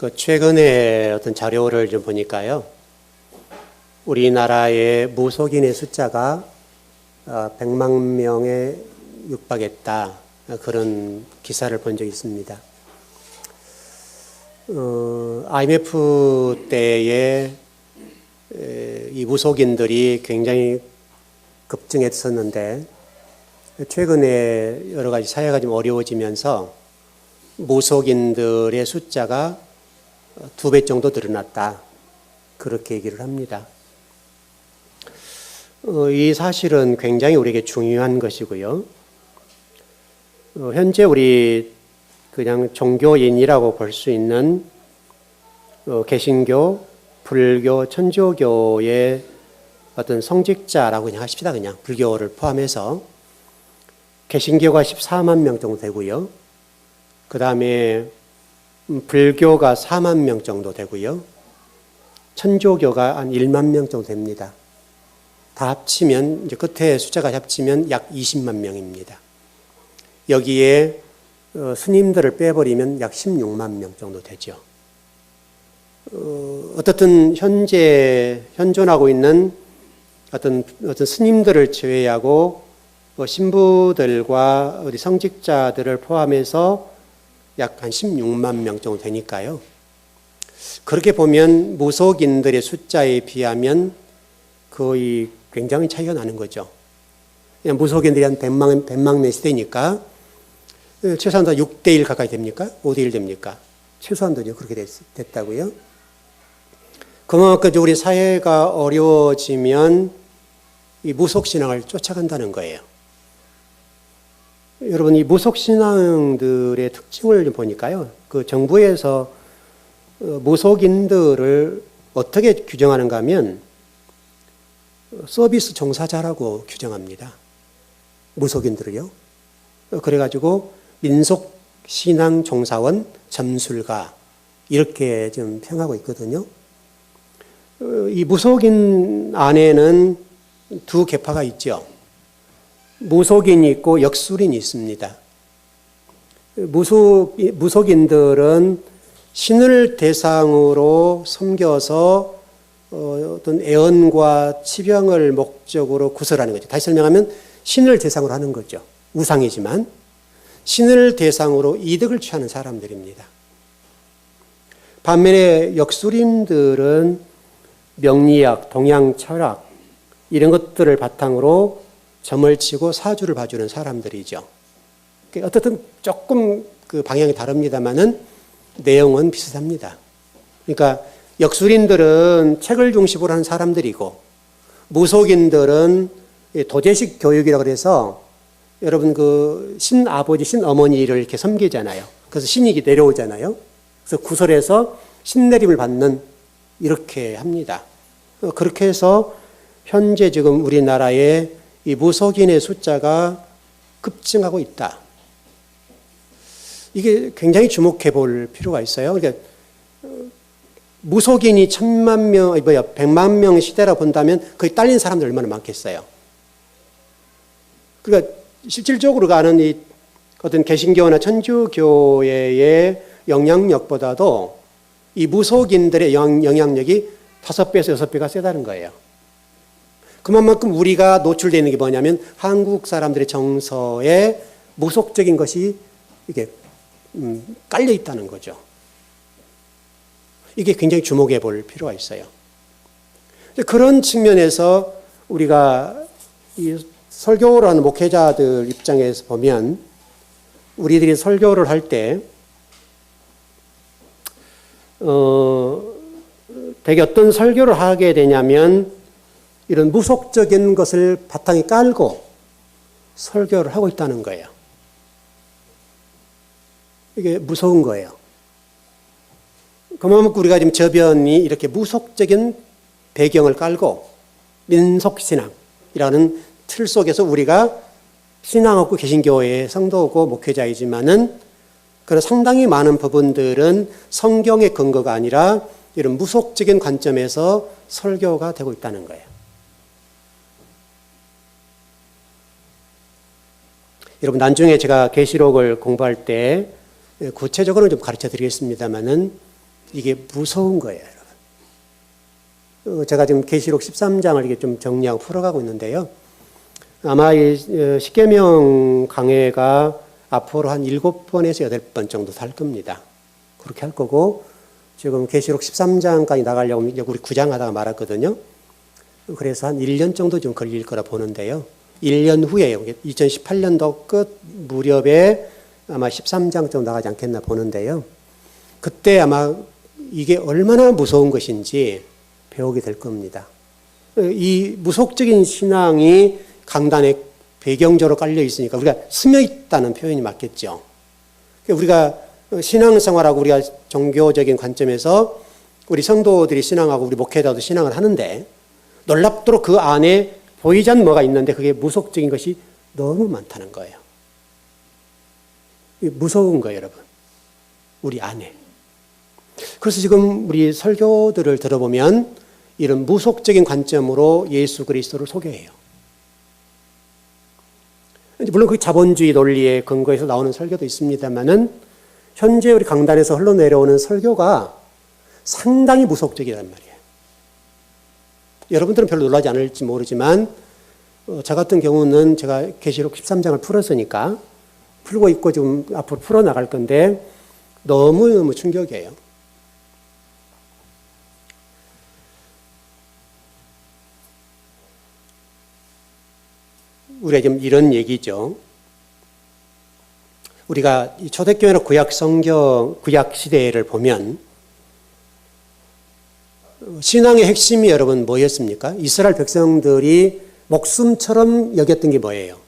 최근에 어떤 자료를 좀 보니까요. 우리나라의 무속인의 숫자가 100만 명에 육박했다. 그런 기사를 본 적이 있습니다. IMF 때에 이 무속인들이 굉장히 급증했었는데 최근에 여러 가지 사회가 좀 어려워지면서 무속인들의 숫자가 2배 정도 늘어났다. 그렇게 얘기를 합니다. 이 사실은 굉장히 우리에게 중요한 것이고요. 현재 우리 그냥 종교인이라고 볼 수 있는 개신교, 불교, 천주교의 어떤 성직자라고 그냥 하십시다. 그냥 불교를 포함해서 개신교가 14만 명 정도 되고요. 그 다음에 불교가 4만 명 정도 되고요. 천주교가 한 1만 명 정도 됩니다. 다 합치면 이제 끝에 숫자가 합치면 약 20만 명입니다. 여기에 스님들을 빼버리면 약 16만 명 정도 되죠. 어떻든 현재 현존하고 있는 어떤 스님들을 제외하고 신부들과 우리 성직자들을 포함해서 약 한 16만 명 정도 되니까요. 그렇게 보면 무속인들의 숫자에 비하면 거의 굉장히 차이가 나는 거죠. 그냥 무속인들이 한 100만 명 시대니까 최소한도 6대1 가까이 됩니까? 5대1 됩니까? 최소한도요. 그렇게 됐다고요. 그만큼 우리 사회가 어려워지면 이 무속신앙을 쫓아간다는 거예요. 여러분, 이 무속신앙들의 특징을 좀 보니까요. 그 정부에서 무속인들을 어떻게 규정하는가 하면 서비스 종사자라고 규정합니다. 무속인들을요. 그래가지고 민속신앙종사원, 점술가 이렇게 좀 평하고 있거든요. 이 무속인 안에는 두 계파가 있죠. 무속인이 있고 역술인이 있습니다. 무속인들은 신을 대상으로 섬겨서 어떤 애언과 치병을 목적으로 구설하는 거죠. 다시 설명하면 신을 대상으로 하는 거죠. 우상이지만 신을 대상으로 이득을 취하는 사람들입니다. 반면에 역술인들은 명리학, 동양 철학 이런 것들을 바탕으로 점을 치고 사주를 봐주는 사람들이죠. 어떻든 조금 그 방향이 다릅니다만은 내용은 비슷합니다. 그러니까 역술인들은 책을 중심으로 하는 사람들이고 무속인들은 도제식 교육이라고 해서 여러분 그 신아버지, 신어머니를 이렇게 섬기잖아요. 그래서 신이 내려오잖아요. 그래서 구설해서 신내림을 받는 이렇게 합니다. 그렇게 해서 현재 지금 우리나라에 이 무속인의 숫자가 급증하고 있다. 이게 굉장히 주목해 볼 필요가 있어요. 그러니까 무속인이 100만 명 시대라 본다면 거기 딸린 사람들 얼마나 많겠어요. 그러니까 실질적으로 가는 이 어떤 개신교나 천주교회의 영향력보다도 이 무속인들의 영향력이 5배에서 6배가 세다는 거예요. 그만큼 우리가 노출되어 있는 게 뭐냐면 한국 사람들의 정서에 무속적인 것이 이게 깔려 있다는 거죠. 이게 굉장히 주목해 볼 필요가 있어요. 그런 측면에서 우리가 이 설교를 하는 목회자들 입장에서 보면 우리들이 설교를 할 때 되게 어떤 설교를 하게 되냐면 이런 무속적인 것을 바탕에 깔고 설교를 하고 있다는 거예요. 이게 무서운 거예요. 그만큼 우리가 지금 저변이 이렇게 무속적인 배경을 깔고 민속신앙이라는 틀 속에서 우리가 신앙하고 개신교회의 성도고 목회자이지만은 그런 상당히 많은 부분들은 성경의 근거가 아니라 이런 무속적인 관점에서 설교가 되고 있다는 거예요. 여러분, 나중에 제가 계시록을 공부할 때 구체적으로 좀 가르쳐 드리겠습니다만은 이게 무서운 거예요, 여러분. 제가 지금 계시록 13장을 이게 좀 정리하고 풀어가고 있는데요. 아마 이 십계명 강해가 앞으로 한 7번에서 8번 정도 살 겁니다. 그렇게 할 거고, 지금 계시록 13장까지 나가려고 이제 우리 9장 하다가 말았거든요. 그래서 한 1년 정도 좀 걸릴 거라 보는데요. 1년 후에 2018년도 끝 무렵에 아마 13장 정도 나가지 않겠나 보는데요. 그때 아마 이게 얼마나 무서운 것인지 배우게 될 겁니다. 이 무속적인 신앙이 강단에 배경적으로 깔려 있으니까 우리가 스며 있다는 표현이 맞겠죠. 우리가 신앙생활하고 우리가 종교적인 관점에서 우리 성도들이 신앙하고 우리 목회자도 신앙을 하는데 놀랍도록 그 안에 보이지 않는 뭐가 있는데 그게 무속적인 것이 너무 많다는 거예요. 무서운 거예요, 여러분. 우리 안에. 그래서 지금 우리 설교들을 들어보면 이런 무속적인 관점으로 예수 그리스도를 소개해요. 물론 그 자본주의 논리의 근거에서 나오는 설교도 있습니다만은 현재 우리 강단에서 흘러내려오는 설교가 상당히 무속적이란 말이에요. 여러분들은 별로 놀라지 않을지 모르지만 저 같은 경우는 제가 계시록 13장을 풀었으니까 풀고 있고 지금 앞으로 풀어나갈 건데 너무너무 충격이에요. 우리가 지금 이런 얘기죠. 우리가 초대교회나 구약 성경, 구약 시대를 보면 신앙의 핵심이 여러분 뭐였습니까? 이스라엘 백성들이 목숨처럼 여겼던 게 뭐예요?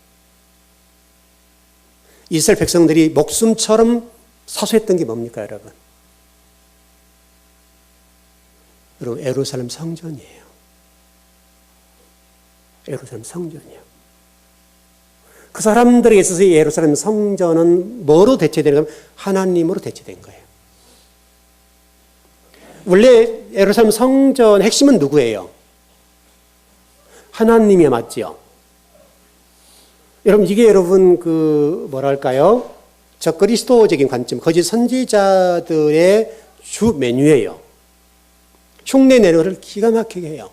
이스라엘 백성들이 목숨처럼 사수했던 게 뭡니까, 여러분? 여러분, 예루살렘 성전이에요. 예루살렘 성전이에요. 그 사람들에게 있어서 예루살렘 성전은 뭐로 대체되는 거냐면 하나님으로 대체된 거예요. 원래 예루살렘 성전 핵심은 누구예요? 하나님이 맞지요. 여러분 이게 여러분 뭐랄까요? 저 그리스도적인 관점, 거짓 선지자들의 주 메뉴예요. 흉내 내는 것을 기가 막히게 해요.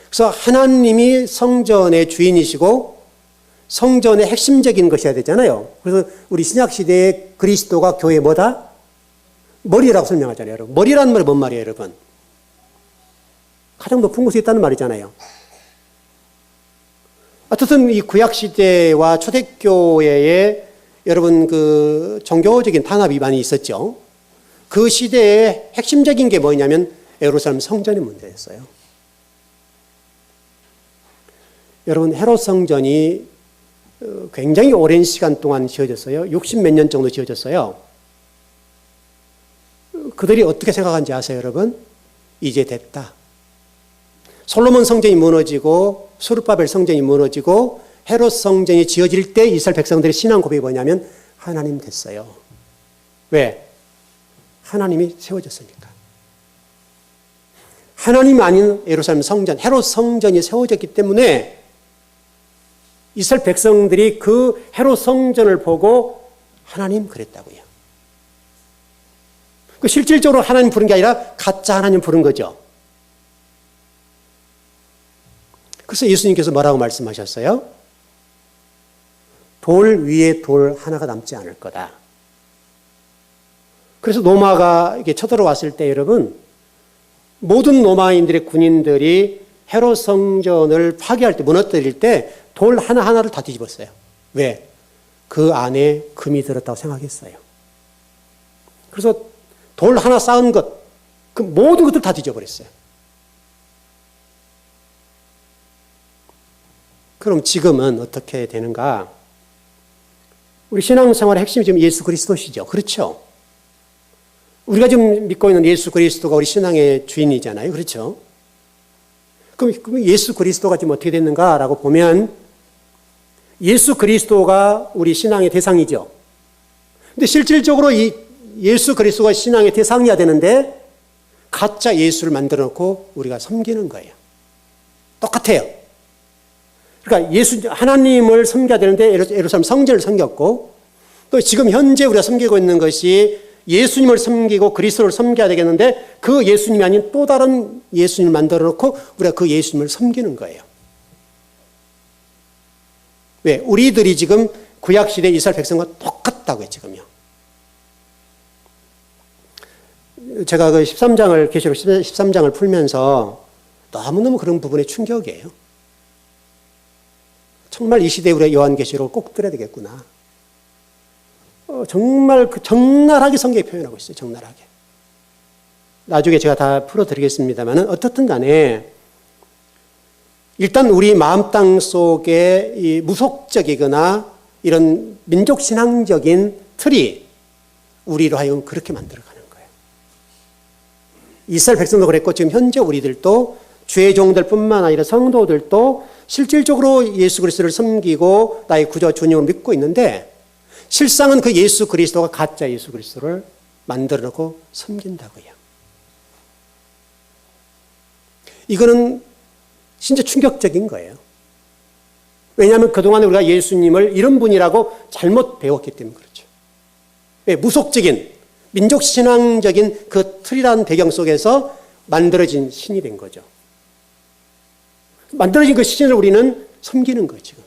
그래서 하나님이 성전의 주인이시고 성전의 핵심적인 것이어야 되잖아요. 그래서 우리 신약시대의 그리스도가 교회의 뭐다? 머리라고 설명하잖아요. 여러분. 머리라는 말이 뭔 말이에요, 여러분? 가장 높은 곳에 있다는 말이잖아요. 어쨌든 이 구약시대와 초대교회에 여러분 종교적인 탄압이 많이 있었죠. 그 시대의 핵심적인 게 뭐냐면 예루살렘 성전의 문제였어요. 여러분 헤롯 성전이 굉장히 오랜 시간 동안 지어졌어요. 60몇 년 정도 지어졌어요. 그들이 어떻게 생각하는지 아세요, 여러분? 이제 됐다. 솔로몬 성전이 무너지고 수르바벨 성전이 무너지고 헤롯 성전이 지어질 때 이스라엘 백성들의 신앙 고백이 뭐냐면 하나님 됐어요. 왜? 하나님이 세워졌으니까. 하나님 아닌 예루살렘 성전, 헤롯 성전이 세워졌기 때문에 이스라엘 백성들이 그 헤롯 성전을 보고 하나님 그랬다고요. 실질적으로 하나님 부른 게 아니라 가짜 하나님 부른 거죠. 그래서 예수님께서 뭐라고 말씀하셨어요? 돌 위에 돌 하나가 남지 않을 거다. 그래서 로마가 이렇게 쳐들어왔을 때 여러분 모든 로마인들의 군인들이 헤롯 성전을 파괴할 때 무너뜨릴 때 돌 하나하나를 다 뒤집었어요. 왜? 그 안에 금이 들었다고 생각했어요. 그래서 돌 하나 쌓은 것, 그 모든 것들 다 뒤져버렸어요. 그럼 지금은 어떻게 되는가? 우리 신앙생활의 핵심이 지금 예수 그리스도시죠. 그렇죠? 우리가 지금 믿고 있는 예수 그리스도가 우리 신앙의 주인이잖아요. 그렇죠? 그럼 예수 그리스도가 지금 어떻게 됐는가라고 보면 예수 그리스도가 우리 신앙의 대상이죠. 근데 실질적으로 이 예수 그리스도가 신앙의 대상이어야 되는데 가짜 예수를 만들어 놓고 우리가 섬기는 거예요. 똑같아요. 그러니까 하나님을 섬겨야 되는데 예루살렘 성전을 섬겼고 또 지금 현재 우리가 섬기고 있는 것이 예수님을 섬기고 그리스도를 섬겨야 되겠는데 그 예수님이 아닌 또 다른 예수님을 만들어 놓고 우리가 그 예수님을 섬기는 거예요. 왜? 우리들이 지금 구약시대 이스라엘 백성과 똑같다고요, 지금요. 제가 그 13장을, 계시록 13장을 풀면서 너무너무 그런 부분에 충격이에요. 정말 이 시대에 우리가 요한계시록을 꼭 들어야 되겠구나. 정말 적나라하게 성경에 표현하고 있어요. 적나라하게. 나중에 제가 다 풀어드리겠습니다만 어떻든 간에 일단 우리 마음 땅 속에 이 무속적이거나 이런 민족신앙적인 틀이 우리로 하여금 그렇게 만들어가는 거예요. 이스라엘 백성도 그랬고 지금 현재 우리들도 주의 종들 뿐만 아니라 성도들도 실질적으로 예수 그리스도를 섬기고 나의 구주와 주님을 믿고 있는데 실상은 그 예수 그리스도가 가짜 예수 그리스도를 만들어 놓고 섬긴다고요. 이거는 진짜 충격적인 거예요. 왜냐하면 그동안 우리가 예수님을 이런 분이라고 잘못 배웠기 때문에 그렇죠. 왜? 무속적인 민족신앙적인 그 틀이라는 배경 속에서 만들어진 신이 된 거죠. 만들어진 그 신을 우리는 섬기는 거예요, 지금.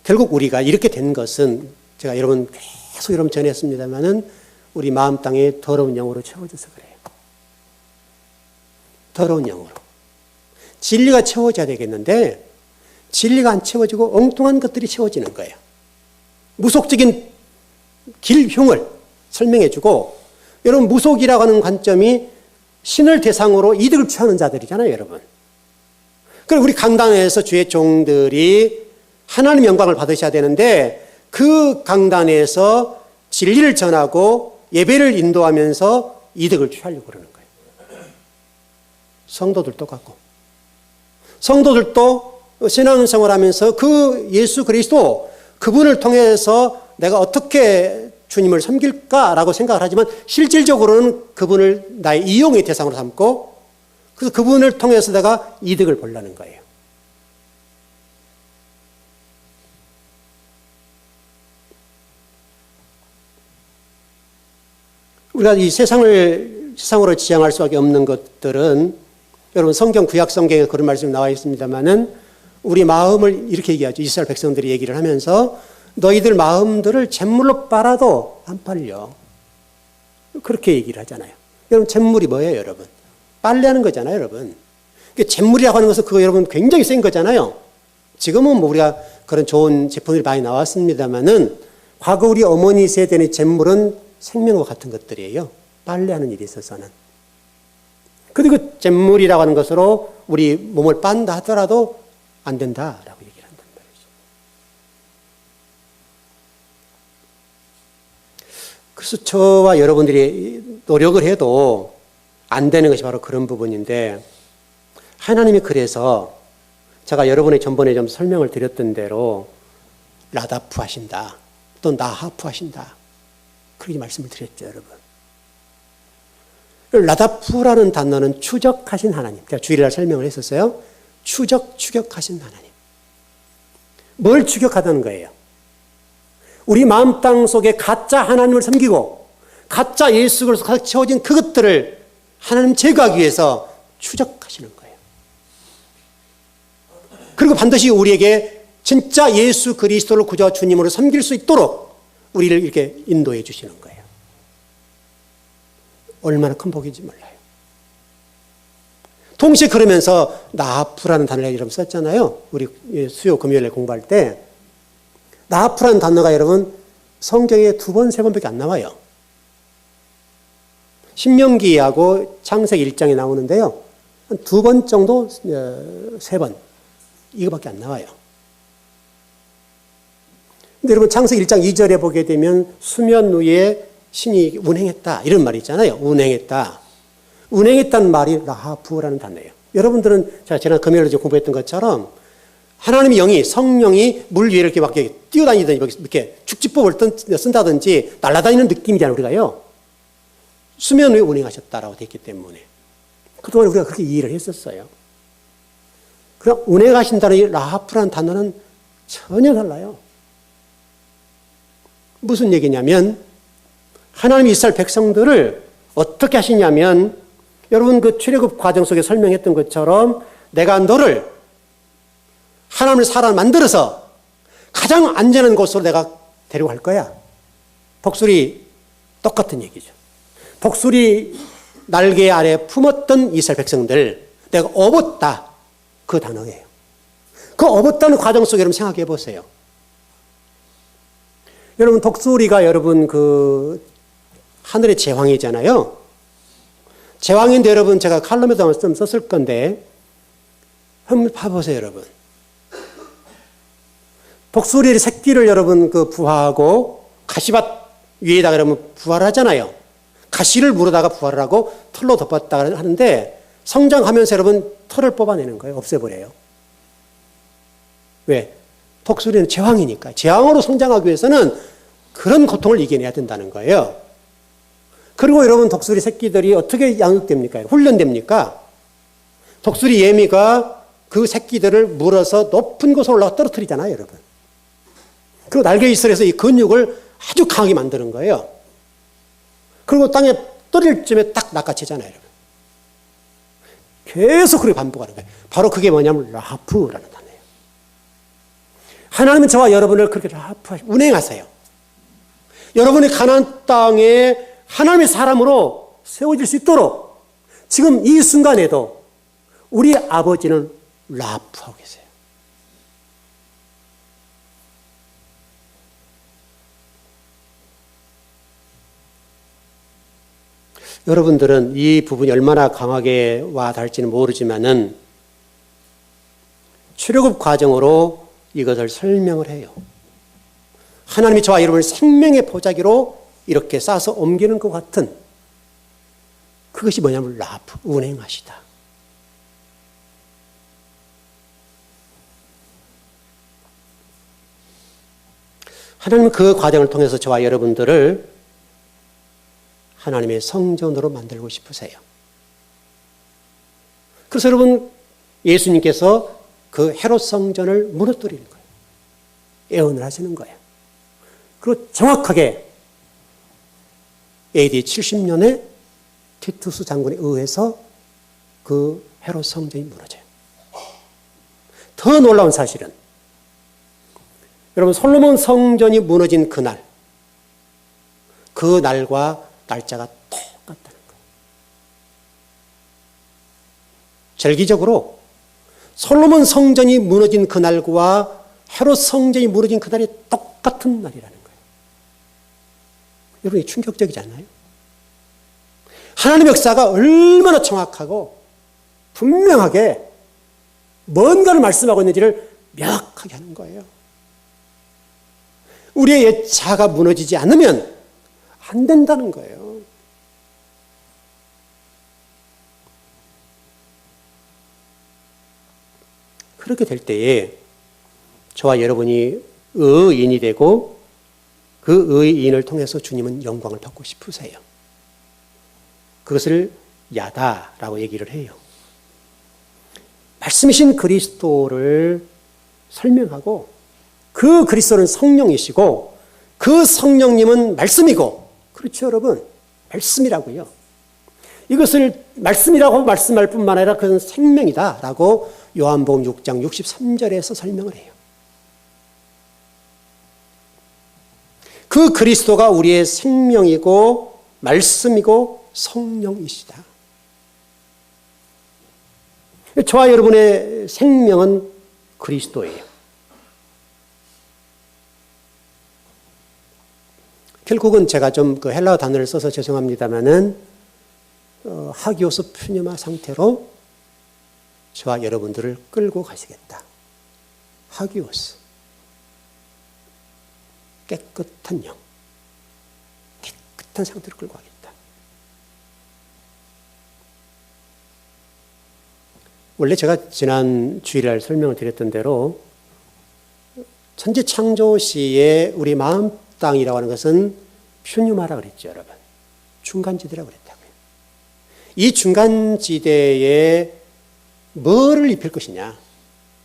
결국 우리가 이렇게 된 것은 제가 계속 여러분 전했습니다만은 우리 마음 땅에 더러운 영으로 채워져서 그래요. 더러운 영으로. 진리가 채워져야 되겠는데 진리가 안 채워지고 엉뚱한 것들이 채워지는 거예요. 무속적인 길흉을 설명해주고 여러분 무속이라고 하는 관점이 신을 대상으로 이득을 취하는 자들이잖아요, 여러분. 그럼 우리 강단에서 주의 종들이 하나님 영광을 받으셔야 되는데 그 강단에서 진리를 전하고 예배를 인도하면서 이득을 취하려고 그러는 거예요. 성도들도 같고 성도들도 신앙생활 하면서 그 예수 그리스도 그분을 통해서 내가 어떻게 주님을 섬길까라고 생각을 하지만 실질적으로는 그분을 나의 이용의 대상으로 삼고 그래서 그분을 통해서 내가 이득을 보려는 거예요. 우리가 이 세상으로 지향할 수밖에 없는 것들은 여러분 성경 구약 성경에 그런 말씀이 나와 있습니다만은 우리 마음을 이렇게 얘기하죠. 이스라엘 백성들이 얘기를 하면서 너희들 마음들을 잿물로 빨아도 안 빨려. 그렇게 얘기를 하잖아요. 여러분 잿물이 뭐예요, 여러분? 빨래하는 거잖아요, 여러분. 잿물이라고 하는 것은 그거 여러분 굉장히 센 거잖아요. 지금은 뭐 우리가 그런 좋은 제품들이 많이 나왔습니다만은 과거 우리 어머니 세대의 잿물은 생명과 같은 것들이에요. 빨래하는 일에 있어서는. 그런데 그 잿물이라고 하는 것으로 우리 몸을 빤다 하더라도 안 된다라고 얘기를 한단 말이죠. 그래서 저와 여러분들이 노력을 해도 안 되는 것이 바로 그런 부분인데 하나님이 그래서 제가 여러분의 전번에 좀 설명을 드렸던 대로 라다프 하신다. 또 나하프 하신다. 그렇게 말씀을 드렸죠, 여러분. 라다프라는 단어는 추적하신 하나님. 제가 주일날 설명을 했었어요. 추격하신 하나님. 뭘 추격하다는 거예요? 우리 마음 땅 속에 가짜 하나님을 섬기고 가짜 예수 그리스도 가득 채워진 그것들을 하나님 제거하기 위해서 추적하시는 거예요. 그리고 반드시 우리에게 진짜 예수 그리스도를 구주와 주님으로 섬길 수 있도록 우리를 이렇게 인도해 주시는 거예요. 얼마나 큰 복인지 몰라요. 동시에 그러면서 나하프라는 단어를 여러분 썼잖아요. 우리 수요 금요일에 공부할 때 나하프라는 단어가 여러분 성경에 2번, 3번밖에 안 나와요. 신명기하고 창세기 1장에 나오는데요. 한 2번 정도, 3번 이거밖에 안 나와요. 근데 여러분 창세기 1장 2절에 보게 되면 수면 위에 신이 운행했다 이런 말이 있잖아요. 운행했다. 운행했다는 말이 라하프라는 단어예요. 여러분들은 제가 지난 금요일에 공부했던 것처럼 하나님의 영이 성령이 물 위에 이렇게 막 뛰어다니든지 이렇게 축지법을 쓴다든지 날아다니는 느낌이잖아요. 우리가요. 수면 위에 운행하셨다라고 되어 있기 때문에 그동안 우리가 그렇게 이해를 했었어요. 그럼 운행하신다는 이 라하프라는 단어는 전혀 달라요. 무슨 얘기냐면 하나님이 이스라엘 백성들을 어떻게 하시냐면 여러분 그 출애굽 과정 속에 설명했던 것처럼 내가 너를 하나님을 사람 만들어서 가장 안전한 곳으로 내가 데려갈 거야. 독수리 똑같은 얘기죠. 독수리 날개 아래 품었던 이스라엘 백성들 내가 업었다. 그 단어예요. 그 업었다는 과정 속에 여러분 생각해 보세요. 여러분 독수리가 여러분 그 하늘의 제왕이잖아요. 제왕인데 여러분 제가 칼럼에도 좀 썼을 건데 한번 봐보세요 여러분. 독수리의 새끼를 여러분 그 부화하고 가시밭 위에다가 여러분 부화를 하잖아요. 가시를 물어다가 부화를 하고 털로 덮었다 하는데 성장하면서 여러분 털을 뽑아내는 거예요. 없애버려요. 왜? 독수리는 제왕이니까. 제왕으로 성장하기 위해서는 그런 고통을 이겨내야 된다는 거예요. 그리고 여러분 독수리 새끼들이 어떻게 양육됩니까? 훈련됩니까? 독수리 예미가 그 새끼들을 물어서 높은 곳으로 올라가 떨어뜨리잖아요, 여러분. 그리고 날개 이슬에서 이 근육을 아주 강하게 만드는 거예요. 그리고 땅에 떨어질 쯤에 딱 낚아채잖아요, 여러분. 계속 그렇게 반복하는 거예요. 바로 그게 뭐냐면 라하프라는 단어예요. 하나님은 저와 여러분을 그렇게 운행하세요. 여러분이 가나안 땅에 하나님의 사람으로 세워질 수 있도록 지금 이 순간에도 우리 아버지는 라하프하고 계세요. 여러분들은 이 부분이 얼마나 강하게 와 닿을지는 모르지만은 출애굽 과정으로 이것을 설명을 해요. 하나님이 저와 여러분을 생명의 보자기로 이렇게 싸서 옮기는 것 같은 그것이 뭐냐면 라프, 운행하시다. 하나님은 그 과정을 통해서 저와 여러분들을 하나님의 성전으로 만들고 싶으세요. 그래서 여러분 예수님께서 그 헤롯 성전을 무너뜨리는 거예요. 예언을 하시는 거예요. 그리고 정확하게 AD 70년에 티투스 장군에 의해서 그 헤롯 성전이 무너져요. 더 놀라운 사실은 여러분 솔로몬 성전이 무너진 그날 그 날과 날짜가 똑같다는 거예요. 절기적으로 솔로몬 성전이 무너진 그날과 헤롯 성전이 무너진 그날이 똑같은 날이라는 거예요. 여러분, 충격적이지 않나요? 하나님의 역사가 얼마나 정확하고 분명하게 뭔가를 말씀하고 있는지를 명확하게 하는 거예요. 우리의 옛 자아가 무너지지 않으면 안 된다는 거예요. 그렇게 될 때에 저와 여러분이 의인이 되고 그 의인을 통해서 주님은 영광을 받고 싶으세요. 그것을 야다라고 얘기를 해요. 말씀이신 그리스도를 설명하고 그 그리스도는 성령이시고 그 성령님은 말씀이고 그렇죠, 여러분? 말씀이라고요. 이것을 말씀이라고 말씀할 뿐만 아니라 그건 생명이다라고 요한복음 6장 63절에서 설명을 해요. 그 그리스도가 우리의 생명이고 말씀이고 성령이시다. 저와 여러분의 생명은 그리스도예요. 결국은 제가 좀 그 헬라어 단어를 써서 죄송합니다만은 하기오스 푸뉴마 상태로 저와 여러분들을 끌고 가시겠다. 하기오스. 깨끗한 영. 깨끗한 상태로 끌고 가겠다. 원래 제가 지난 주일날 설명을 드렸던 대로 천지 창조 시에 우리 마음 땅이라고 하는 것은 퓨뉴마라고 그랬죠, 여러분. 중간지대라고 그랬다고요. 이 중간지대에 뭐를 입힐 것이냐.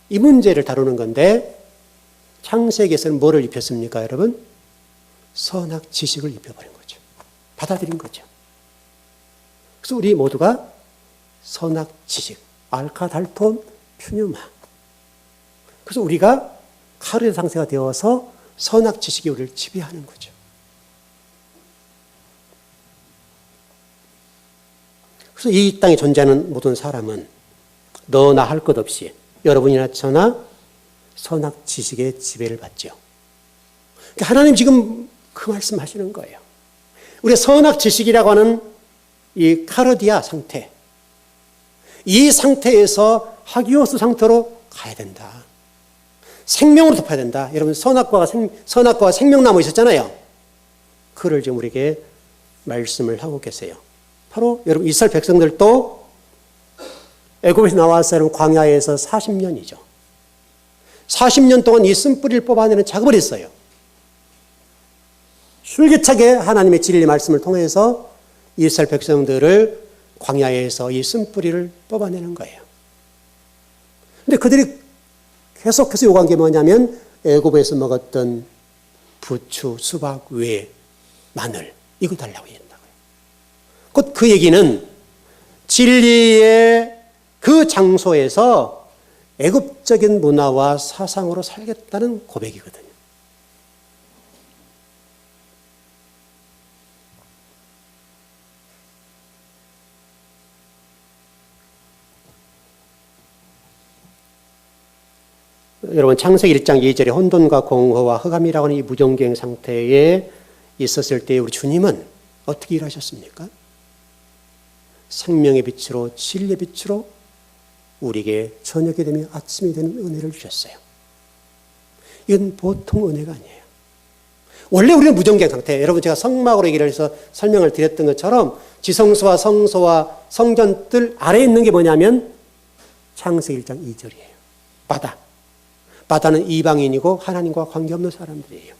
이 문제를 다루는 건데 창세기에서는 뭐를 입혔습니까, 여러분? 선악 지식을 입혀버린 거죠. 받아들인 거죠. 그래서 우리 모두가 선악 지식, 알카, 달톤, 퓨뉴마. 그래서 우리가 카르의 상태가 되어서 선악 지식이 우리를 지배하는 거죠. 그래서 이 땅에 존재하는 모든 사람은 너나 할 것 없이 여러분이나 저나 선악 지식의 지배를 받죠. 그러니까 하나님 지금 그 말씀하시는 거예요. 우리 선악 지식이라고 하는 이 카르디아 상태, 이 상태에서 하기오스 상태로 가야 된다. 생명으로 덮어야 된다. 여러분 선악과가 생명나무 있었잖아요. 그를 지금 우리에게 말씀을 하고 계세요. 바로 여러분 이스라엘 백성들도 애굽에서 나와서 여러분 광야에서 40년이죠. 40년 동안 이 쓴뿌리를 뽑아내는 작업을 했어요. 솔깃하게 하나님의 진리 말씀을 통해서 이스라엘 백성들을 광야에서 이 쓴뿌리를 뽑아내는 거예요. 근데 그들이 계속해서 요구한 게 뭐냐면 애굽에서 먹었던 부추, 수박, 왜, 마늘 이거 달라고 했다고요. 곧 그 얘기는 진리의 그 장소에서 애굽적인 문화와 사상으로 살겠다는 고백이거든요. 여러분 창세기 1장 2절에 혼돈과 공허와 흑암이라고 하는 이 무정경 상태에 있었을 때 우리 주님은 어떻게 일하셨습니까? 생명의 빛으로 진리의 빛으로 우리에게 저녁이 되며 아침이 되는 은혜를 주셨어요. 이건 보통 은혜가 아니에요. 원래 우리는 무정경 상태, 여러분 제가 성막으로 얘기를 해서 설명을 드렸던 것처럼 지성소와 성소와 성전들 아래에 있는 게 뭐냐면 창세기 1장 2절이에요. 바다. 바다는 이방인이고 하나님과 관계없는 사람들이에요.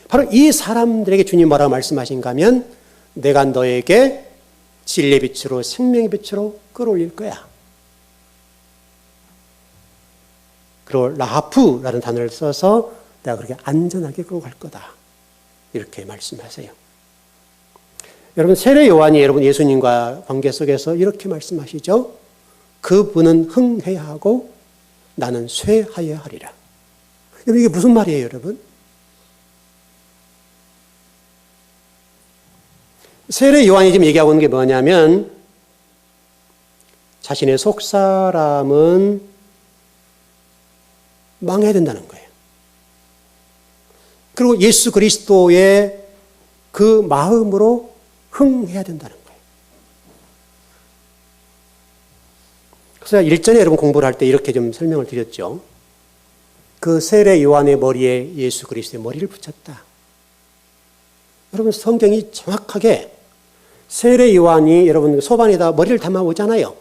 바로 이 사람들에게 주님 뭐라고 말씀하신가 하면 내가 너에게 진리의 빛으로 생명의 빛으로 끌어올릴 거야. 그리고 라하프라는 단어를 써서 내가 그렇게 안전하게 끌고 갈 거다. 이렇게 말씀하세요. 여러분 세례 요한이 여러분 예수님과 관계 속에서 이렇게 말씀하시죠. 그분은 흥해야 하고 나는 쇠하여야 하리라. 여러분 이게 무슨 말이에요, 여러분? 세례 요한이 지금 얘기하고 있는 게 뭐냐면 자신의 속사람은 망해야 된다는 거예요. 그리고 예수 그리스도의 그 마음으로 흥해야 된다는 거예요. 그래서 일전에 여러분 공부를 할 때 이렇게 좀 설명을 드렸죠. 그 세례 요한의 머리에 예수 그리스도의 머리를 붙였다. 여러분 성경이 정확하게 세례 요한이 여러분 소반에다 머리를 담아 오잖아요.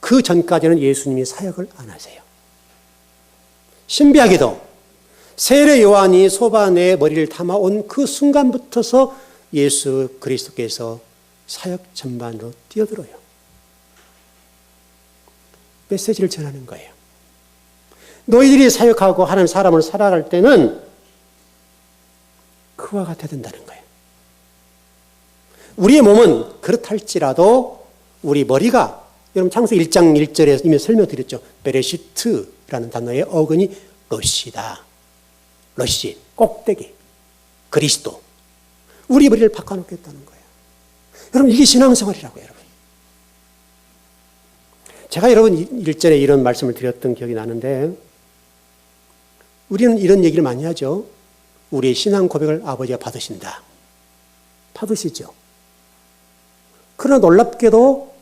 그 전까지는 예수님이 사역을 안 하세요. 신비하게도 세례 요한이 소반에 머리를 담아 온 그 순간부터서 예수 그리스도께서 사역 전반으로 뛰어들어요. 메시지를 전하는 거예요. 너희들이 사역하고 하는 사람을 살아갈 때는 그와 같아야 된다는 거예요. 우리의 몸은 그렇할지라도 우리 머리가 여러분 창세기 1장 1절에 이미 설명드렸죠. 베레시트라는 단어의 어근이 러시다. 러시, 꼭대기, 그리스도. 우리 머리를 바꿔놓겠다는 거예요. 여러분 이게 신앙생활이라고요. 여러분. 제가 여러분 일전에 이런 말씀을 드렸던 기억이 나는데 우리는 이런 얘기를 많이 하죠. 우리의 신앙 고백을 아버지가 받으신다. 받으시죠. 그러나 놀랍게도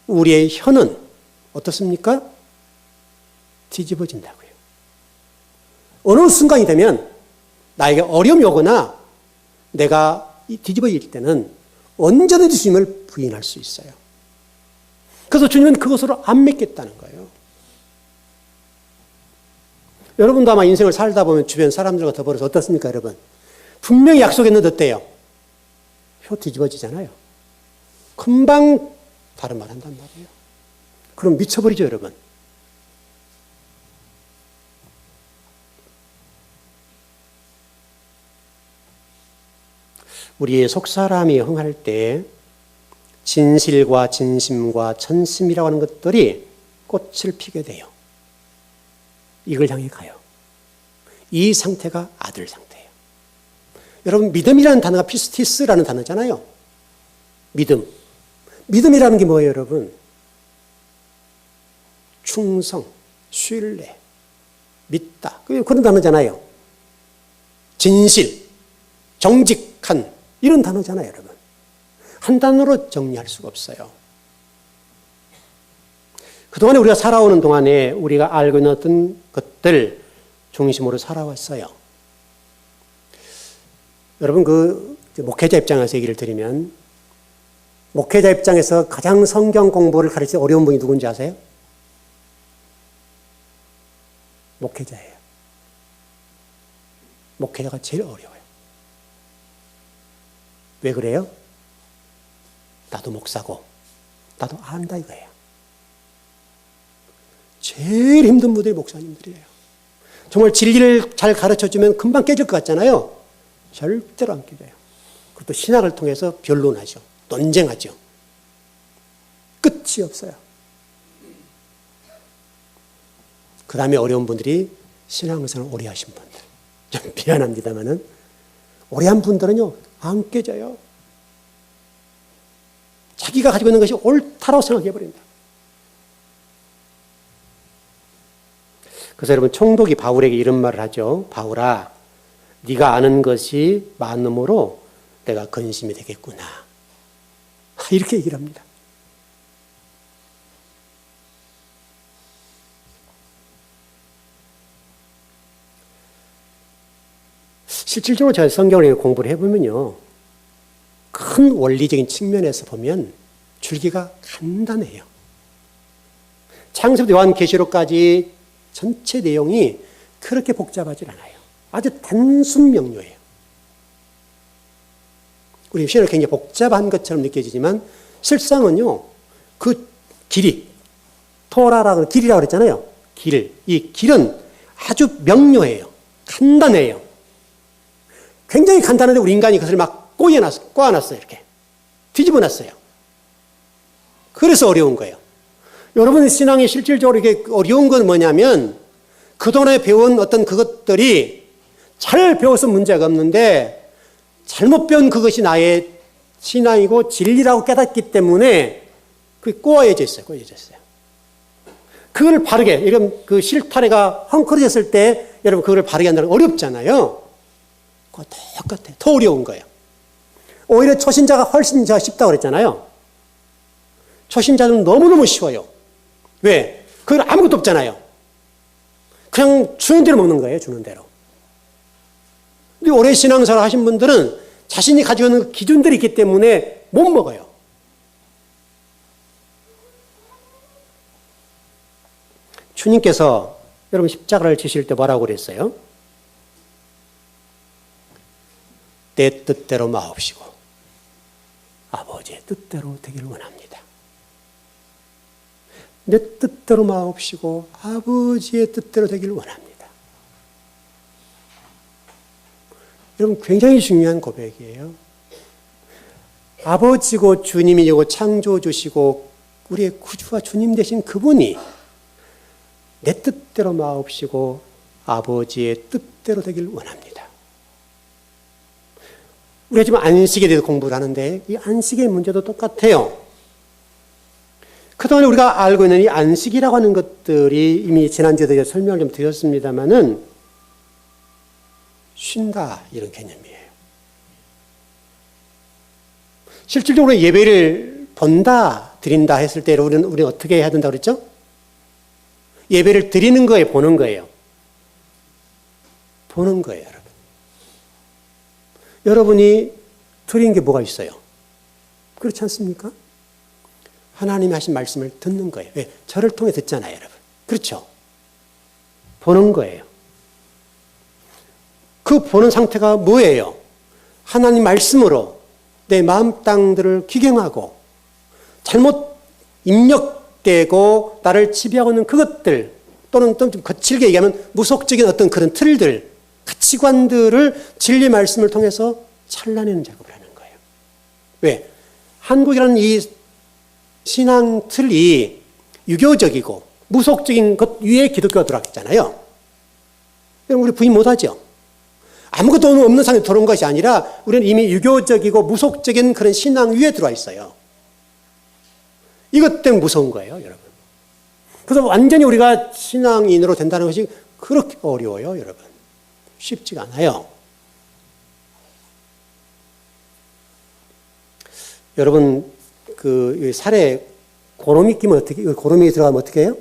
우리의 혀는 어떻습니까? 뒤집어진다고요. 어느 순간이 되면 나에게 어려움이 오거나 내가 뒤집어질 때는 언제든지 주님을 부인할 수 있어요. 그래서 주님은 그것으로 안 믿겠다는 거예요. 여러분도 아마 인생을 살다 보면 주변 사람들과 더불어서 어떻습니까, 여러분? 분명히 약속했는데 어때요? 혀 뒤집어지잖아요. 금방 다른 말 한단 말이에요. 그럼 미쳐버리죠, 여러분. 우리의 속사람이 흥할 때 진실과 진심과 천심이라고 하는 것들이 꽃을 피게 돼요. 이걸 향해 가요. 이 상태가 아들 상태예요. 여러분, 믿음이라는 단어가 피스티스라는 단어잖아요. 믿음. 믿음이라는 게 뭐예요, 여러분? 충성, 신뢰, 믿다. 그런 단어잖아요. 진실, 정직한, 이런 단어잖아요, 여러분. 한 단어로 정리할 수가 없어요. 그동안에 우리가 살아오는 동안에 우리가 알고 있는 어떤 것들 중심으로 살아왔어요. 여러분, 목회자 입장에서 얘기를 드리면, 목회자 입장에서 가장 성경 공부를 가르치기 어려운 분이 누군지 아세요? 목회자예요. 목회자가 제일 어려워요. 왜 그래요? 나도 목사고, 나도 안다 이거예요. 제일 힘든 분들이 목사님들이에요. 정말 진리를 잘 가르쳐주면 금방 깨질 것 같잖아요. 절대로 안 깨져요. 그것도 신학을 통해서 변론하죠. 논쟁하죠. 끝이 없어요. 그 다음에 어려운 분들이 신앙생활을 오래 하신 분들. 좀 미안합니다만은 오래 한 분들은요, 안 깨져요. 자기가 가지고 있는 것이 옳다고 생각해버립니다. 그래서 여러분, 총독이 바울에게 이런 말을 하죠. 바울아, 네가 아는 것이 많음으로 내가 근심이 되겠구나. 이렇게 얘기를 합니다. 실질적으로 제가 성경을 공부를 해보면요, 큰 원리적인 측면에서 보면 줄기가 간단해요. 창세부터 요한계시록까지 전체 내용이 그렇게 복잡하지 않아요. 아주 단순 명료해요. 우리 신을 굉장히 복잡한 것처럼 느껴지지만 실상은요, 그 길이, 토라라고 길이라고 그랬잖아요. 이 길은 아주 명료해요. 간단해요. 굉장히 간단한데 우리 인간이 그것을 막 꼬아놨어요. 이렇게. 뒤집어 놨어요. 그래서 어려운 거예요. 여러분의 신앙이 실질적으로 이게 어려운 건 뭐냐면 그동안에 배운 어떤 그것들이 잘 배워서 문제가 없는데 잘못 배운 그것이 나의 신앙이고 진리라고 깨닫기 때문에 그게 꼬여져 있어요. 그걸 바르게, 이런 그 실타래가 헝클어졌을 때 여러분 그걸 바르게 한다는 건 어렵잖아요. 그거 똑같아요. 더 어려운 거예요. 오히려 초신자가 훨씬 쉽다고 그랬잖아요. 초신자는 너무너무 쉬워요. 왜? 그건 아무것도 없잖아요. 그냥 주는 대로 먹는 거예요. 주는 대로. 근데 오래 신앙생활 하신 분들은 자신이 가지고 있는 기준들이 있기 때문에 못 먹어요. 주님께서 여러분 십자가를 지실 때 뭐라고 그랬어요? 내 뜻대로 마옵시고 아버지의 뜻대로 되기를 원합니다. 내 뜻대로 마옵시고 아버지의 뜻대로 되기를 원합니다. 여러분 굉장히 중요한 고백이에요. 아버지고 주님이고 창조주시고 우리의 구주와 주님 되신 그분이 내 뜻대로 마옵시고 아버지의 뜻대로 되기를 원합니다. 우리가 지금 안식에 대해서 공부를 하는데 이 안식의 문제도 똑같아요. 그동안 우리가 알고 있는 이 안식이라고 하는 것들이 이미 지난주에 설명을 좀 드렸습니다만은 쉰다 이런 개념이에요. 실질적으로 예배를 본다, 드린다 했을 때 우리는 어떻게 해야 된다고 그랬죠? 예배를 드리는 거에 보는 거예요. 보는 거예요, 여러분. 여러분이 드린 게 뭐가 있어요? 그렇지 않습니까? 하나님이 하신 말씀을 듣는 거예요. 왜? 저를 통해 듣잖아요, 여러분. 그렇죠? 보는 거예요. 그 보는 상태가 뭐예요? 하나님 말씀으로 내 마음 땅들을 기경하고 잘못 입력되고 나를 지배하고 있는 그것들 또는 좀 거칠게 얘기하면 무속적인 어떤 그런 틀들, 가치관들을 진리 말씀을 통해서 잘라내는 작업을 하는 거예요. 왜? 한국이라는 이 신앙 틀이 유교적이고 무속적인 것 위에 기독교가 들어왔잖아요. 우리 부인 못하죠. 아무것도 없는 상황에 들어온 것이 아니라 우리는 이미 유교적이고 무속적인 그런 신앙 위에 들어와 있어요. 이것 때문에 무서운 거예요, 여러분. 그래서 완전히 우리가 신앙인으로 된다는 것이 그렇게 어려워요, 여러분. 쉽지가 않아요. 여러분, 그 살에 고름이 끼면 어떻게, 고름이 들어가면 어떻게 해요?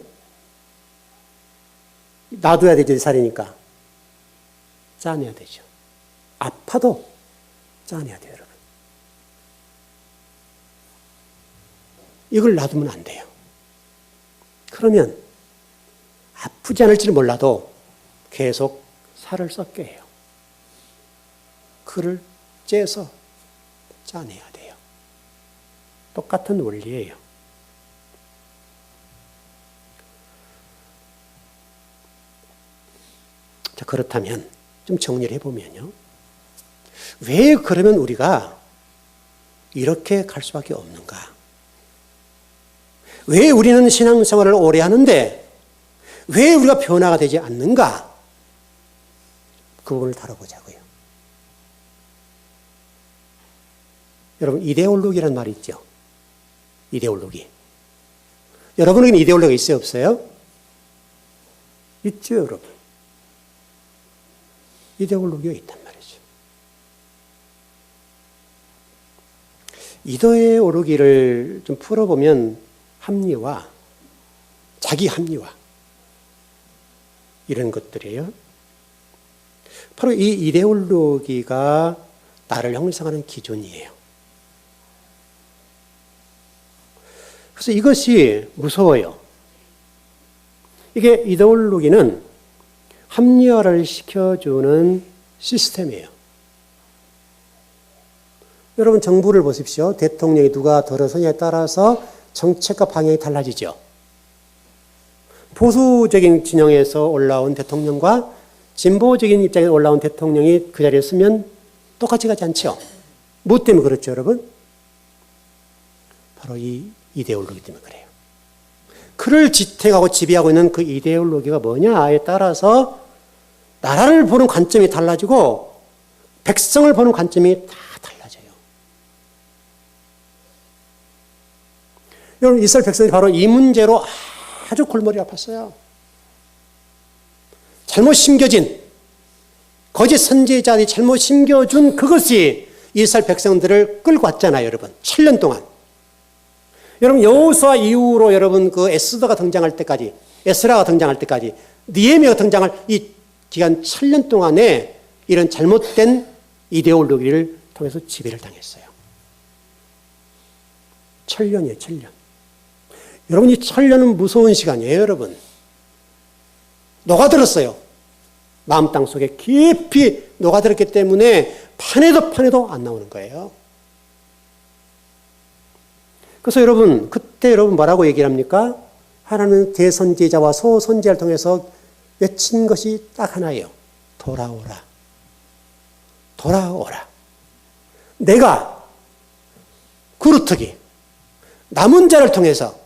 놔둬야 되지, 살이니까. 짜내야 되죠. 아파도 짜내야 돼요, 여러분. 이걸 놔두면 안 돼요. 그러면 아프지 않을지는 몰라도 계속 살을 썩게 해요. 그를 째서 짜내야 돼요. 똑같은 원리예요. 자, 그렇다면 좀 정리를 해보면요. 왜 그러면 우리가 이렇게 갈 수밖에 없는가? 왜 우리는 신앙생활을 오래 하는데 왜 우리가 변화가 되지 않는가? 그 부분을 다뤄보자고요. 여러분, 이데올로기라는 말이 있죠. 이데올로기. 여러분에게는 이데올로기가 있어요, 없어요? 있죠, 여러분. 이데올로기가 있단 말이죠. 이데올로기를 좀 풀어보면 합리화, 자기 합리화 이런 것들이에요. 바로 이 이데올로기가 나를 형성하는 기준이에요. 그래서 이것이 무서워요. 이게 이데올로기는 합리화를 시켜주는 시스템이에요. 여러분 정부를 보십시오. 대통령이 누가 들어서냐에 따라서 정책과 방향이 달라지죠. 보수적인 진영에서 올라온 대통령과 진보적인 입장에서 올라온 대통령이 그 자리에 서면 똑같이 가지 않죠. 뭐 때문에 그렇죠, 여러분? 바로 이 이데올로기 때문에 그래요. 그를 지탱하고 지배하고 있는 그 이데올로기가 뭐냐에 따라서 나라를 보는 관점이 달라지고 백성을 보는 관점이 다 달라져요. 여러분, 이스라엘 백성이 바로 이 문제로 아주 골머리 아팠어요. 잘못 심겨진 거짓 선지자들이 잘못 심겨준 그것이 이스라엘 백성들을 끌고 왔잖아요, 여러분. 7년 동안. 여러분, 여호수아 이후로 여러분 그 에스더가 등장할 때까지, 에스라가 등장할 때까지, 느헤미야가 등장할 이 기간 7년 동안에 이런 잘못된 이데올로기를 통해서 지배를 당했어요. 7년이에요, 7년. 여러분, 이 7년은 무서운 시간이에요, 여러분. 녹아들었어요. 마음 땅 속에 깊이 녹아들었기 때문에 파내도 안 나오는 거예요. 그래서 여러분, 그때 여러분 뭐라고 얘기를 합니까? 하나님은 대선지자와 소선지자를 통해서 외친 것이 딱 하나예요. 돌아오라. 돌아오라. 내가 그루터기 남은 자를 통해서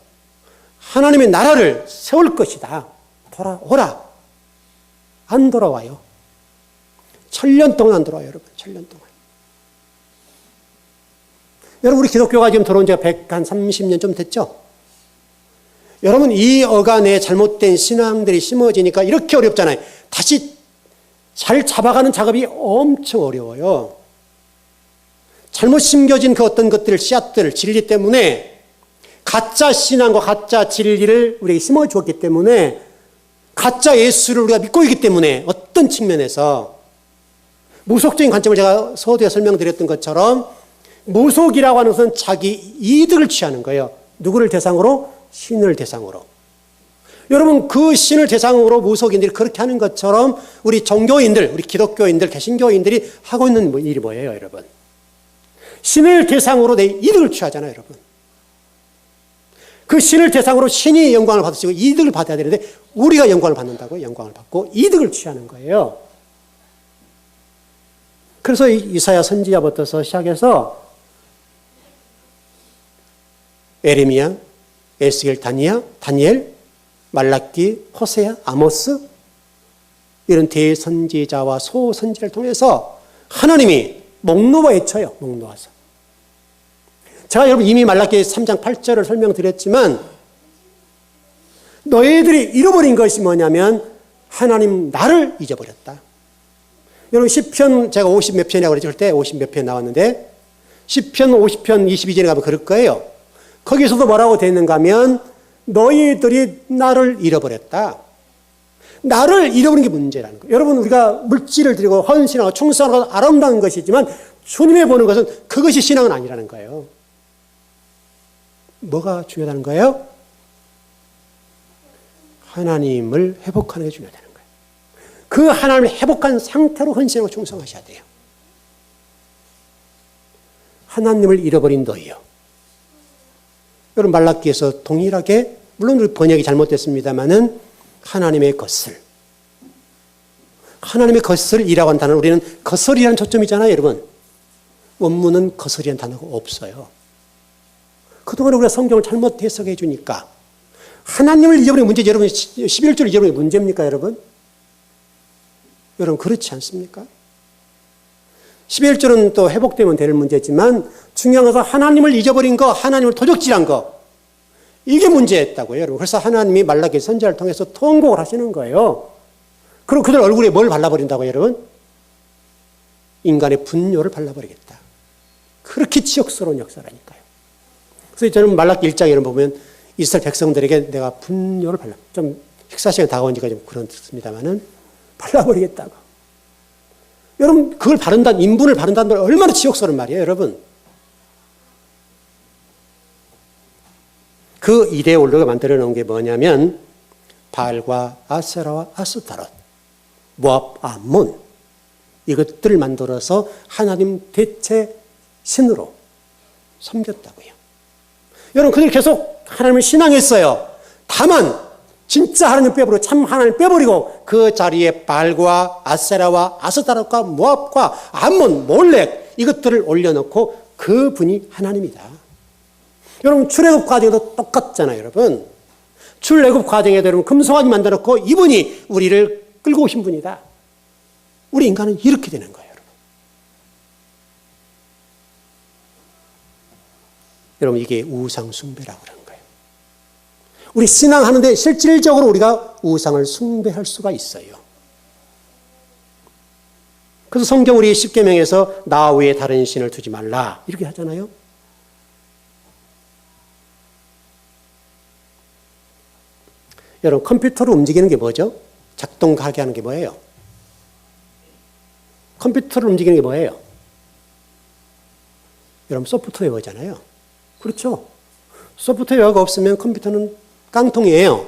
하나님의 나라를 세울 것이다. 돌아오라. 안 돌아와요. 7년 동안 안 돌아와요, 여러분. 7년 동안. 여러분, 우리 기독교가 지금 들어온 지가 130년 좀 됐죠? 여러분, 이 어간에 잘못된 신앙들이 심어지니까 이렇게 어렵잖아요. 다시 잘 잡아가는 작업이 엄청 어려워요. 잘못 심겨진 그 어떤 것들, 씨앗들, 진리 때문에 가짜 신앙과 가짜 진리를 우리에게 심어주었기 때문에 가짜 예수를 우리가 믿고 있기 때문에 어떤 측면에서 무속적인 관점을 제가 서두에 설명드렸던 것처럼 무속이라고 하는 것은 자기 이득을 취하는 거예요. 누구를 대상으로? 신을 대상으로. 여러분, 그 신을 대상으로 무속인들이 그렇게 하는 것처럼 우리 종교인들, 우리 기독교인들, 개신교인들이 하고 있는 일이 뭐예요, 여러분? 신을 대상으로 내 이득을 취하잖아요, 여러분. 그 신을 대상으로 신이 영광을 받으시고 이득을 받아야 되는데 우리가 영광을 받는다고요. 영광을 받고 이득을 취하는 거예요. 그래서 이사야 선지자부터 시작해서 에레미야, 에스겔, 다니엘, 말라기, 호세아, 아모스 이런 대선지자와 소선지를 통해서 하나님이 목 놓아 외쳐요. 목 놓아서. 제가 여러분 이미 말라기 3장 8절을 설명드렸지만 너희들이 잃어버린 것이 뭐냐면 하나님 나를 잊어버렸다. 여러분 시편 제가 50 몇 편이라고 그랬죠. 그때 50 몇 편 나왔는데 시편 50편 22절에 가면 그럴 거예요. 거기서도 뭐라고 되어 있는가 하면 너희들이 나를 잃어버렸다. 나를 잃어버린 게 문제라는 거예요. 여러분 우리가 물질을 드리고 헌신하고 충성하고 아름다운 것이지만 주님의 보는 것은 그것이 신앙은 아니라는 거예요. 뭐가 중요하다는 거예요? 하나님을 회복하는 게 중요하다는 거예요. 그 하나님을 회복한 상태로 헌신하고 충성하셔야 돼요. 하나님을 잃어버린 너희요. 여러분 말라기에서 동일하게 물론 우리 번역이 잘못됐습니다마는 하나님의 것을 이라고 하는 단어는 우리는 것을이라는 초점이잖아요. 여러분 원문은 것을이라는 단어가 없어요. 그동안 우리가 성경을 잘못 해석해 주니까 하나님을 잊어버린 문제지. 여러분 11조를 잊어버린 게 문제입니까 여러분? 여러분 그렇지 않습니까? 11조는 또 회복되면 될 문제지만 중요한 것은 하나님을 잊어버린 거, 하나님을 도적질한 거 이게 문제였다고요 여러분. 그래서 하나님이 말라기 선지자를 통해서 통곡을 하시는 거예요. 그럼 그들 얼굴에 뭘 발라버린다고요 여러분? 인간의 분노를 발라버리겠다. 그렇게 치욕스러운 역사라니까요. 그래서 저는 말라기 1장에 보면 이스라엘 백성들에게 내가 분노를 좀 식사 시간이 다가오니까 좀 그렇습니다만은 발라버리겠다고. 여러분 그걸 바른다는 인분을 바른다는 말 얼마나 치욕스러운 말이에요 여러분. 그 이데올로가 만들어 놓은 게 뭐냐면 바알과 아세라와 아스타롯, 모압, 암몬 이것들을 만들어서 하나님 대체 신으로 섬겼다고요. 여러분 그들이 계속 하나님을 신앙했어요. 다만 진짜 하나님 빼버리고 참 하나님 빼버리고 그 자리에 바알과 아세라와 아스타롯과 모압과 암몬, 몰렉 이것들을 올려놓고 그분이 하나님이다. 여러분 출애굽 과정에도 똑같잖아요. 여러분 출애굽 과정에도 여러분 금송아지 만들어놓고 이분이 우리를 끌고 오신 분이다. 우리 인간은 이렇게 되는 거예요. 여러분 이게 우상 숭배라고 그러는 거예요. 우리 신앙하는데 실질적으로 우리가 우상을 숭배할 수가 있어요. 그래서 성경 우리 십계명에서 나 외에 다른 신을 두지 말라 이렇게 하잖아요. 여러분 컴퓨터를 움직이는 게 뭐죠? 작동하게 하는 게 뭐예요? 컴퓨터를 움직이는 게 뭐예요? 여러분 소프트웨어잖아요. 그렇죠? 소프트웨어가 없으면 컴퓨터는 깡통이에요.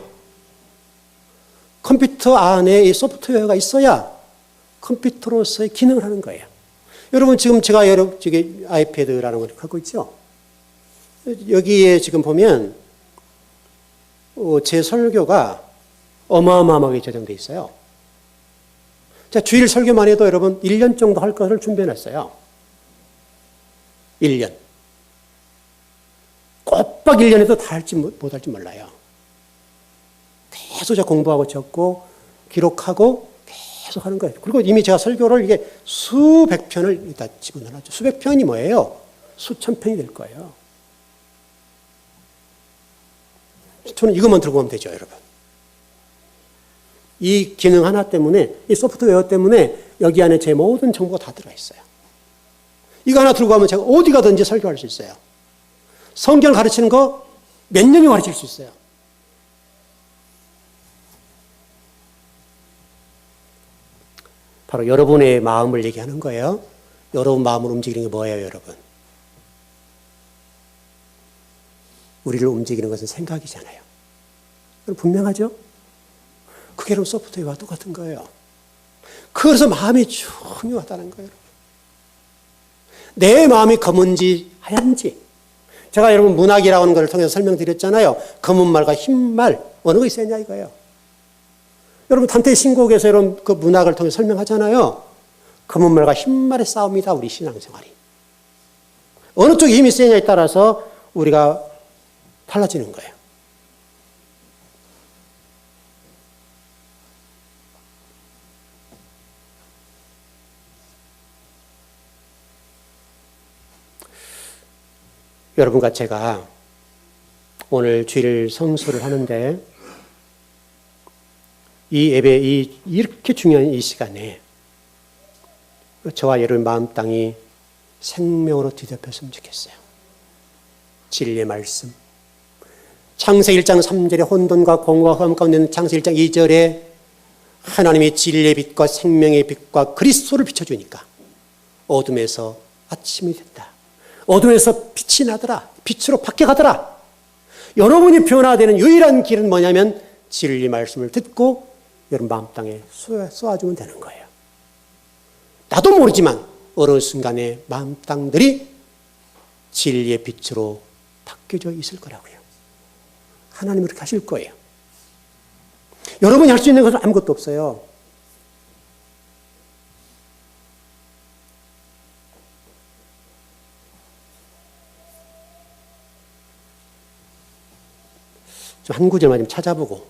컴퓨터 안에 이 소프트웨어가 있어야 컴퓨터로서의 기능을 하는 거예요. 여러분 지금 제가 저기 아이패드라는 걸 갖고 있죠? 여기에 지금 보면 제 설교가 어마어마하게 저장돼 있어요. 자, 주일 설교만 해도 여러분 1년 정도 할 것을 준비해놨어요. 1년. 꼬박 1년 해도 다 할지 못할지 몰라요. 계속 공부하고 적고 기록하고 계속 하는 거예요. 그리고 이미 제가 설교를 이게 수백 편을 일단 집어넣어놨죠. 수백 편이 뭐예요? 수천 편이 될 거예요. 저는 이것만 들고 가면 되죠, 여러분. 이 기능 하나 때문에, 이 소프트웨어 때문에 여기 안에 제 모든 정보가 다 들어있어요. 이거 하나 들고 가면 제가 어디 가든지 설교할 수 있어요. 성경을 가르치는 거 몇 년이 가르칠 수 있어요. 바로 여러분의 마음을 얘기하는 거예요. 여러분 마음을 움직이는 게 뭐예요, 여러분? 우리를 움직이는 것은 생각이잖아요. 분명하죠? 그게 여러분 소프트웨어와 똑같은 거예요. 그래서 마음이 중요하다는 거예요. 내 마음이 검은지 하얀지. 제가 여러분 문학이라고 하는 것을 통해서 설명드렸잖아요. 검은 말과 흰 말 어느 거 있어야 하냐 이거예요. 여러분 단테 신곡에서 여러분 그 문학을 통해 설명하잖아요. 검은 말과 흰 말의 싸움이다 우리 신앙생활이. 어느 쪽에 힘이 세냐에 따라서 우리가 달라지는 거예요. 여러분과 제가 오늘 주일 성수를 하는데 이 예배, 이렇게 중요한 이 시간에 저와 여러분 마음 땅이 생명으로 뒤덮였으면 좋겠어요. 진리의 말씀. 창세기 1장 3절에 혼돈과 공허와 흑암 가운데 있는 창세기 1장 2절에 하나님이 진리의 빛과 생명의 빛과 그리스도를 비춰주니까 어둠에서 아침이 됐다. 어둠에서 빛이 나더라. 빛으로 바뀌어가더라. 여러분이 변화되는 유일한 길은 뭐냐면 진리 말씀을 듣고 여러분 마음 땅에 쏘아주면 되는 거예요. 나도 모르지만 어느 순간에 마음 땅들이 진리의 빛으로 바뀌어져 있을 거라고요. 하나님은 그렇게 하실 거예요. 여러분이 할 수 있는 것은 아무것도 없어요. 좀 한 구절만 좀 찾아보고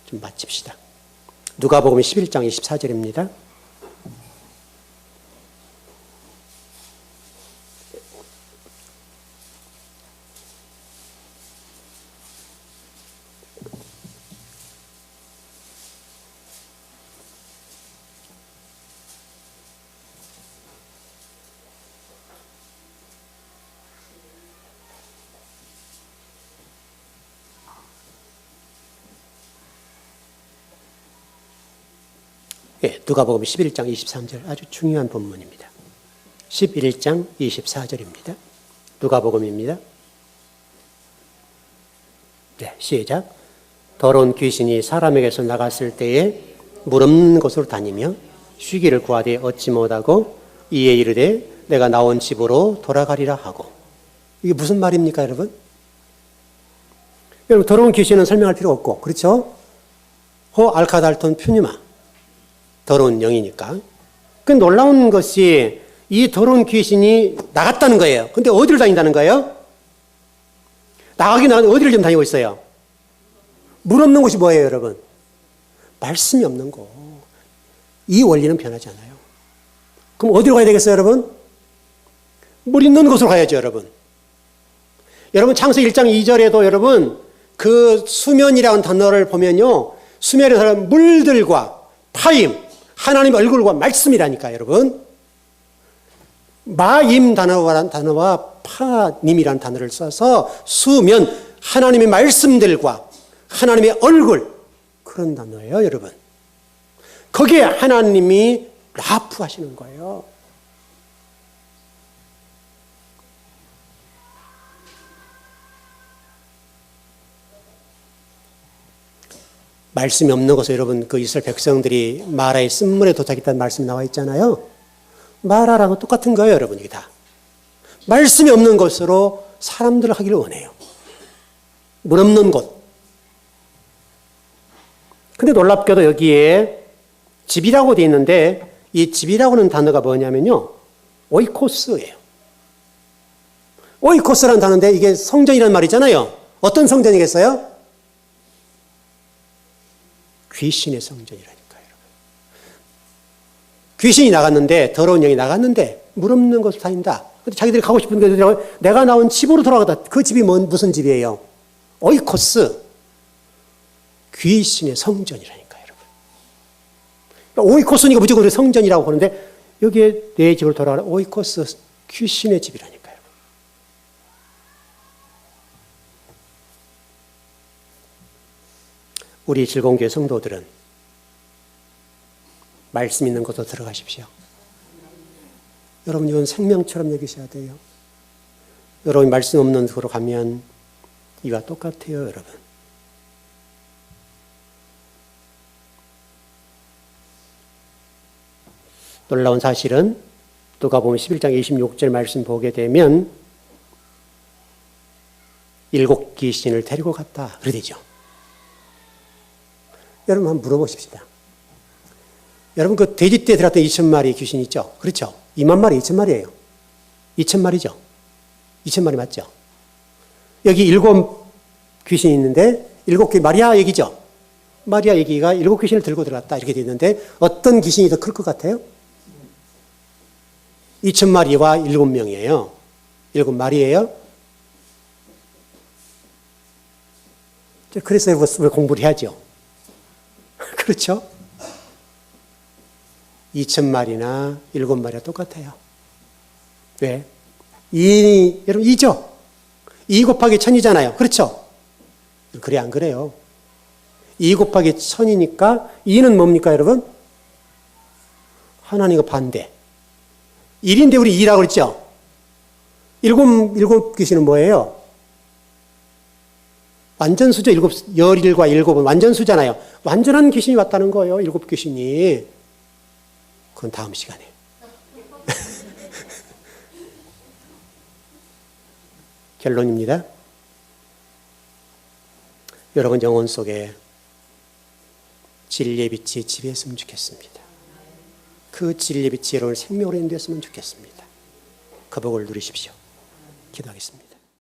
좀 마칩시다. 누가복음 11장 24절입니다. 예, 누가복음 11장 23절 아주 중요한 본문입니다. 11장 24절입니다. 누가복음입니다. 네, 시작. 더러운 귀신이 사람에게서 나갔을 때에 물 없는 곳으로 다니며 쉬기를 구하되 얻지 못하고 이에 이르되 내가 나온 집으로 돌아가리라 하고. 이게 무슨 말입니까, 여러분? 여러분, 더러운 귀신은 설명할 필요 없고, 그렇죠? 호 알카달톤 퓨뉴마. 더러운 영이니까. 그 놀라운 것이 이 더러운 귀신이 나갔다는 거예요. 근데 어디를 다닌다는 거예요? 나가긴 나가는데 어디를 지금 다니고 있어요? 물 없는 곳이 뭐예요, 여러분? 말씀이 없는 곳. 이 원리는 변하지 않아요. 그럼 어디로 가야 되겠어요, 여러분? 물 있는 곳으로 가야죠, 여러분. 여러분, 창세기 1장 2절에도 여러분, 그 수면이라는 단어를 보면요. 수면에서는 물들과 파임, 하나님 얼굴과 말씀이라니까, 여러분. 마임 단어와 파님이라는 단어를 써서 수면, 하나님의 말씀들과 하나님의 얼굴, 그런 단어예요, 여러분. 거기에 하나님이 라프 하시는 거예요. 말씀이 없는 곳에 여러분 그 이스라엘 백성들이 마라의 쓴물에 도착했다는 말씀이 나와 있잖아요. 마라랑 똑같은 거예요, 여러분. 이게 다. 말씀이 없는 곳으로 사람들을 하기를 원해요. 물 없는 곳. 근데 놀랍게도 여기에 집이라고 되어 있는데 이 집이라고 하는 단어가 뭐냐면요. 오이코스예요. 오이코스라는 단어인데 이게 성전이라는 말이잖아요. 어떤 성전이겠어요? 귀신의 성전이라니까요. 귀신이 나갔는데, 더러운 영이 나갔는데 물 없는 곳을 다닌다. 근데 자기들이 가고 싶은 데 내가 나온 집으로 돌아가다. 그 집이 무슨 집이에요? 오이코스. 귀신의 성전이라니까요, 여러분. 그러니까 오이코스니까 무조건 성전이라고 하는데 여기에 내 집으로 돌아가라. 오이코스, 귀신의 집이라니까요. 우리 즐거운교회 성도들은 말씀 있는 곳으로 들어가십시오. 여러분, 이건 생명처럼 여기셔야 돼요. 여러분, 말씀 없는 곳으로 가면 이와 똑같아요, 여러분. 놀라운 사실은 누가복음 11장 26절 말씀 보게 되면 7 귀신을 데리고 갔다. 그래 되죠. 여러분 한번 물어보십시다. 여러분 그 돼지떼에 들어갔던 2,000마리 귀신 있죠? 그렇죠? 20,000마리, 2,000마리예요. 2,000마리죠? 2,000마리 맞죠? 여기 7 귀신이 있는데 7개 마리아 얘기죠. 마리아 얘기가 7귀신을 들고 들어갔다 이렇게 돼 있는데 어떤 귀신이 더 클 것 같아요? 2,000마리와 7명이에요. 7마리예요. 그래서 왜 공부를 해야죠? 그렇죠? 2,000마리나 7마리가 똑같아요. 왜? 2, 여러분 2죠? 2 곱하기 1,000이잖아요. 그렇죠? 그래 안 그래요? 2 곱하기 1,000이니까 2는 뭡니까 여러분? 하나님과 반대. 1인데 우리 2라고 그랬죠? 7 귀신은 뭐예요? 완전수죠. 17과 7은 완전수잖아요. 완전한 귀신이 왔다는 거예요. 7 귀신이. 그건 다음 시간에. 결론입니다. 여러분 영혼 속에 진리의 빛이 지배했으면 좋겠습니다. 그 진리의 빛이 여러분의 생명으로 인도했으면 좋겠습니다. 그 복을 누리십시오. 기도하겠습니다.